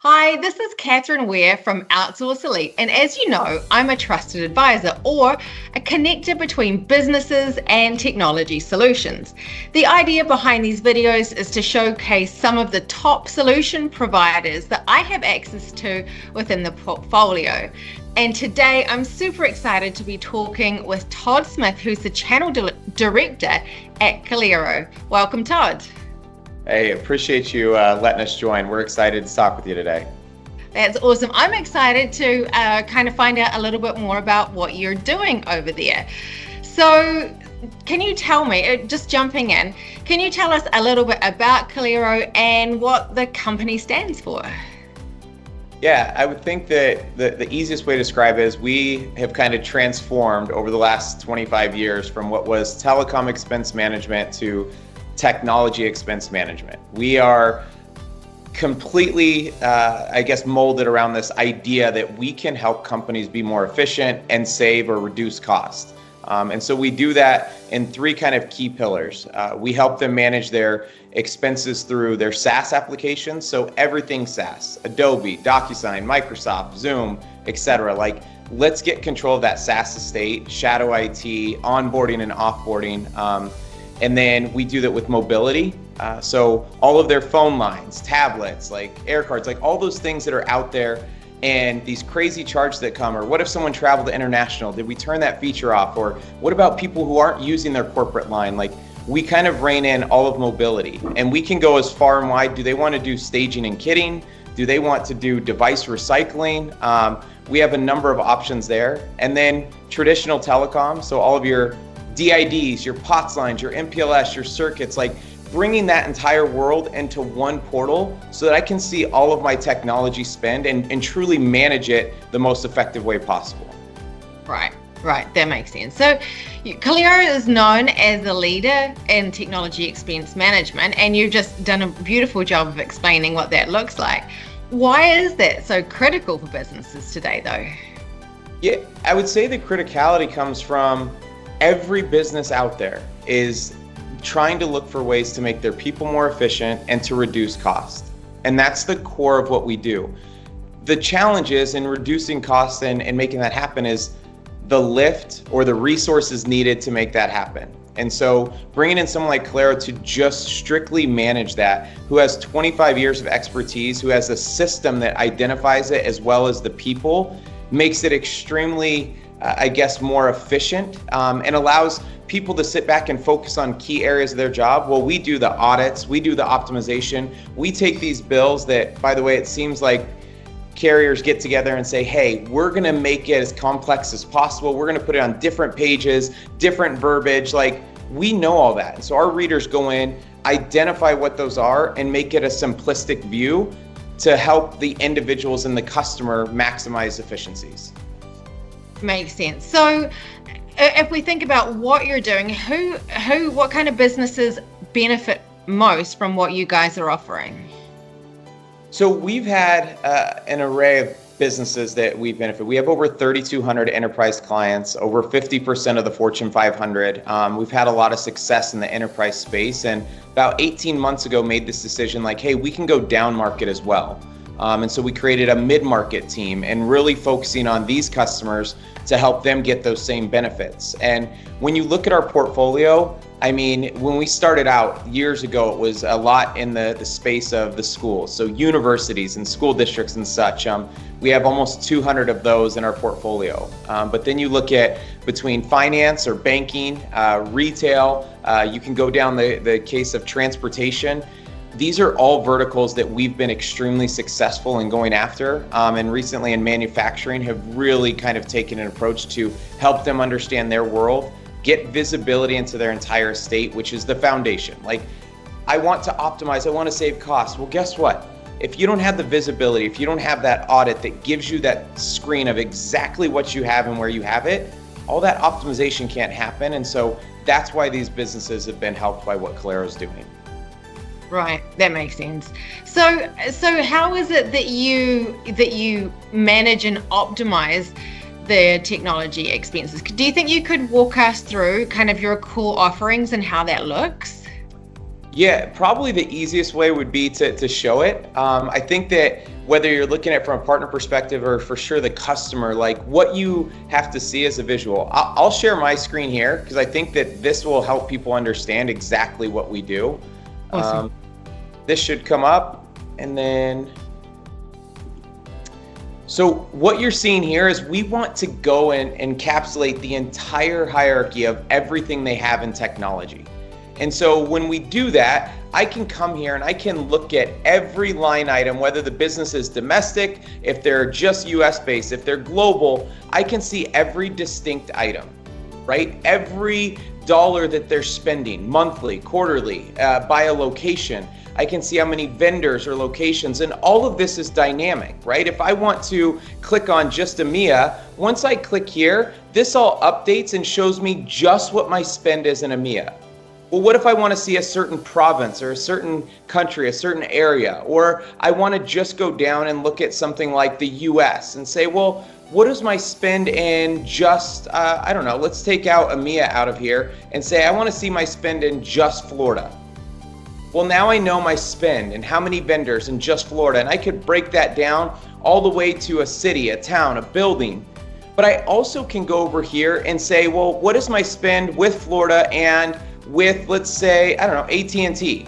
Hi, this is Catherine Ware from Outsource Elite, and as you know, I'm a trusted advisor or a connector between businesses and technology solutions. The idea behind these videos is to showcase some of the top solution providers that I have access to within the portfolio. And today I'm super excited to be talking with Todd Smith, who's the channel director at Calero. Welcome, Todd. Hey, appreciate you letting us join. We're excited to talk with you today. That's awesome. I'm excited to kind of find out a little bit more about what you're doing over there. So can you tell me, just jumping in, can you tell us a little bit about Calero and what the company stands for? Yeah, I would think that the easiest way to describe it is we have kind of transformed over the last 25 years from what was telecom expense management to technology expense management. We are completely, molded around this idea that we can help companies be more efficient and save or reduce cost. And so we do that in three kind of key pillars. We help them manage their expenses through their SaaS applications. So everything SaaS, Adobe, DocuSign, Microsoft, Zoom, etc. Like, let's get control of that SaaS estate, shadow IT, onboarding and offboarding. And then we do that with mobility. So all of their phone lines, tablets, like air cards, like all those things that are out there and these crazy charges that come, or what if someone traveled to international? Did we turn that feature off? Or what about people who aren't using their corporate line? Like, we kind of rein in all of mobility, and we can go as far and wide. Do they want to do staging and kitting? Do they want to do device recycling? We have a number of options there. And then traditional telecom, so all of your DIDs, your POTS lines, your MPLS, your circuits, like bringing that entire world into one portal so that I can see all of my technology spend and truly manage it the most effective way possible. Right, that makes sense. So Calero is known as a leader in technology expense management, and you've just done a beautiful job of explaining what that looks like. Why is that so critical for businesses today, though? Yeah, I would say the criticality comes from every business out there is trying to look for ways to make their people more efficient and to reduce cost. And that's the core of what we do. The challenge is in reducing costs and making that happen is the lift or the resources needed to make that happen. And so bringing in someone like Calero to just strictly manage that, who has 25 years of expertise, who has a system that identifies it as well as the people, makes it extremely more efficient and allows people to sit back and focus on key areas of their job. Well, we do the audits, we do the optimization, we take these bills that, by the way, it seems like carriers get together and say, hey, we're gonna make it as complex as possible. We're gonna put it on different pages, different verbiage. Like, we know all that. And so our readers go in, identify what those are, and make it a simplistic view to help the individuals and the customer maximize efficiencies. Makes sense. So if we think about what you're doing, what kind of businesses benefit most from what you guys are offering? So we've had an array of businesses that we benefit. We have over 3,200 enterprise clients, over 50% of the Fortune 500. We've had a lot of success in the enterprise space, and about 18 months ago made this decision like, hey, we can go down market as well. And so we created a mid-market team and really focusing on these customers to help them get those same benefits. And when you look at our portfolio, I mean, when we started out years ago, it was a lot in the space of the schools, so universities and school districts and such. We have almost 200 of those in our portfolio. But then you look at between finance or banking, retail, you can go down the case of transportation. These are all verticals that we've been extremely successful in going after, and recently in manufacturing have really kind of taken an approach to help them understand their world, get visibility into their entire estate, which is the foundation. Like, I want to optimize, I want to save costs. Well, guess what? If you don't have the visibility, if you don't have that audit that gives you that screen of exactly what you have and where you have it, all that optimization can't happen. And so that's why these businesses have been helped by what Calero is doing. Right, that makes sense. So how is it that you manage and optimize the technology expenses? Do you think you could walk us through kind of your core offerings and how that looks? Yeah, probably the easiest way would be to show it. I think that whether you're looking at it from a partner perspective or for sure the customer, like what you have to see as a visual. I'll share my screen here because I think that this will help people understand exactly what we do. Awesome. This should come up, and then so what you're seeing here is we want to go and encapsulate the entire hierarchy of everything they have in technology. And so when we do that, I can come here and I can look at every line item, whether the business is domestic, if they're just US based, if they're global, I can see every distinct item, right? Every dollar that they're spending monthly, quarterly, by a location. I can see how many vendors or locations, and all of this is dynamic, right? If I want to click on just EMEA, once I click here, this all updates and shows me just what my spend is in EMEA. Well, what if I want to see a certain province or a certain country, a certain area, or I want to just go down and look at something like the US and say, well, what is my spend in just, I don't know, let's take out EMEA out of here and say, I want to see my spend in just Florida. Well, now I know my spend and how many vendors in just Florida, and I could break that down all the way to a city, a town, a building. But I also can go over here and say, well, what is my spend with Florida and with, let's say, I don't know, AT&T.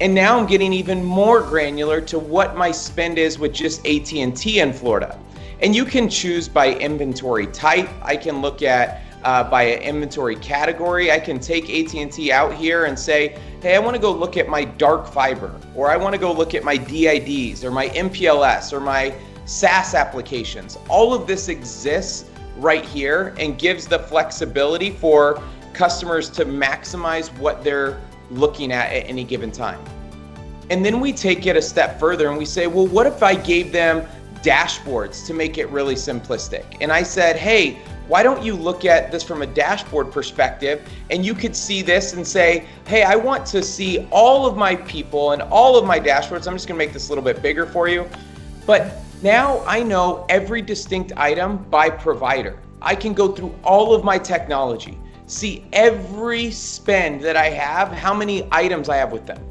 And now I'm getting even more granular to what my spend is with just AT&T in Florida. And you can choose by inventory type. I can look at by an inventory category. I can take AT&T out here and say, hey, I want to go look at my dark fiber, or I want to go look at my DIDs or my MPLS or my SaaS applications. All of this exists right here and gives the flexibility for customers to maximize what they're looking at any given time. And then we take it a step further and we say, well, what if I gave them dashboards to make it really simplistic? And I said, hey, why don't you look at this from a dashboard perspective, and you could see this and say, hey, I want to see all of my people and all of my dashboards. I'm just gonna make this a little bit bigger for you. But now I know every distinct item by provider. I can go through all of my technology, see every spend that I have, how many items I have with them.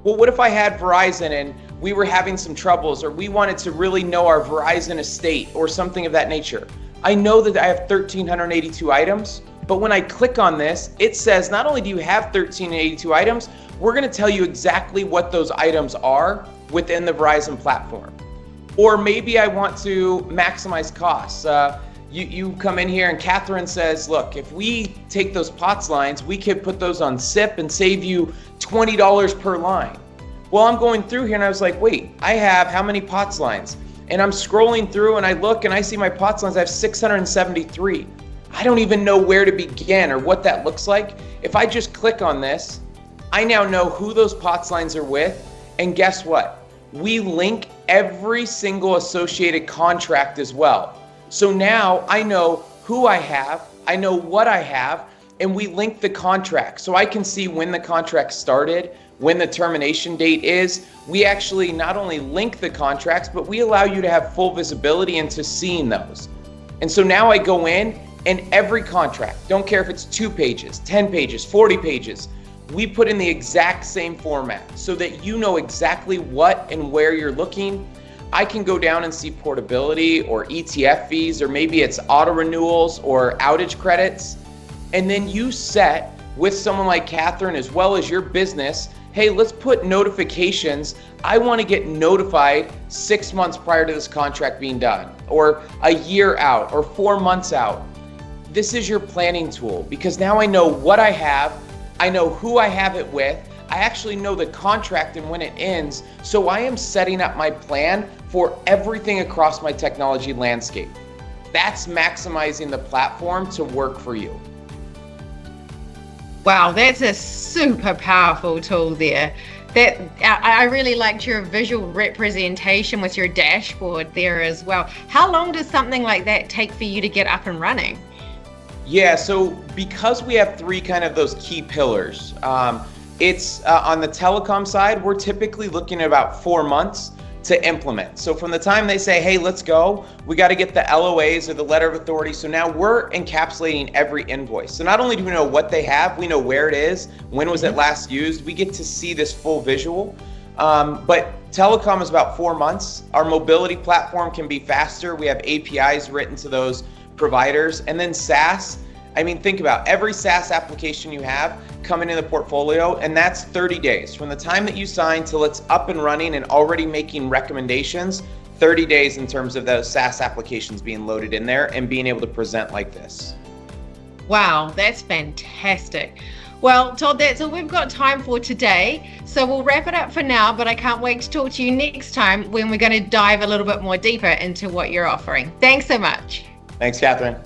Well, what if I had Verizon and we were having some troubles, or we wanted to really know our Verizon estate or something of that nature? I know that I have 1,382 items, but when I click on this, it says not only do you have 1,382 items, we're gonna tell you exactly what those items are within the Verizon platform. Or maybe I want to maximize costs. You come in here and Catherine says, look, if we take those POTS lines, we could put those on SIP and save you $20 per line. Well, I'm going through here and I was like, wait, I have how many POTS lines? And I'm scrolling through and I look and I see my POTS lines, I have 673. I don't even know where to begin or what that looks like. If I just click on this, I now know who those POTS lines are with. And guess what? We link every single associated contract as well. So now I know who I have, I know what I have, and we link the contract. So I can see when the contract started, when the termination date is. We actually not only link the contracts, but we allow you to have full visibility into seeing those. And so now I go in and every contract, don't care if it's 2 pages, 10 pages, 40 pages, we put in the exact same format so that you know exactly what and where you're looking. I can go down and see portability or ETF fees, or maybe it's auto renewals or outage credits. And then you set with someone like Catherine, as well as your business, hey, let's put notifications. I want to get notified 6 months prior to this contract being done, or a year out, or 4 months out. This is your planning tool, because now I know what I have, I know who I have it with, I actually know the contract and when it ends, so I am setting up my plan for everything across my technology landscape. That's maximizing the platform to work for you. Wow, that's a super powerful tool there. That I really liked your visual representation with your dashboard there as well. How long does something like that take for you to get up and running? Yeah, so because we have 3 kind of those key pillars, it's on the telecom side, we're typically looking at about 4 months. to implement. So from the time they say, hey, let's go, we got to get the LOAs or the letter of authority. So now we're encapsulating every invoice. So not only do we know what they have, we know where it is, when was it last used, we get to see this full visual. But telecom is about 4 months. Our mobility platform can be faster. We have APIs written to those providers. And then SaaS, I mean, think about every SaaS application you have coming in the portfolio, and that's 30 days. From the time that you sign till it's up and running and already making recommendations, 30 days in terms of those SaaS applications being loaded in there and being able to present like this. Wow, that's fantastic. Well, Todd, that's all we've got time for today. So we'll wrap it up for now, but I can't wait to talk to you next time when we're going to dive a little bit more deeper into what you're offering. Thanks so much. Thanks, Catherine.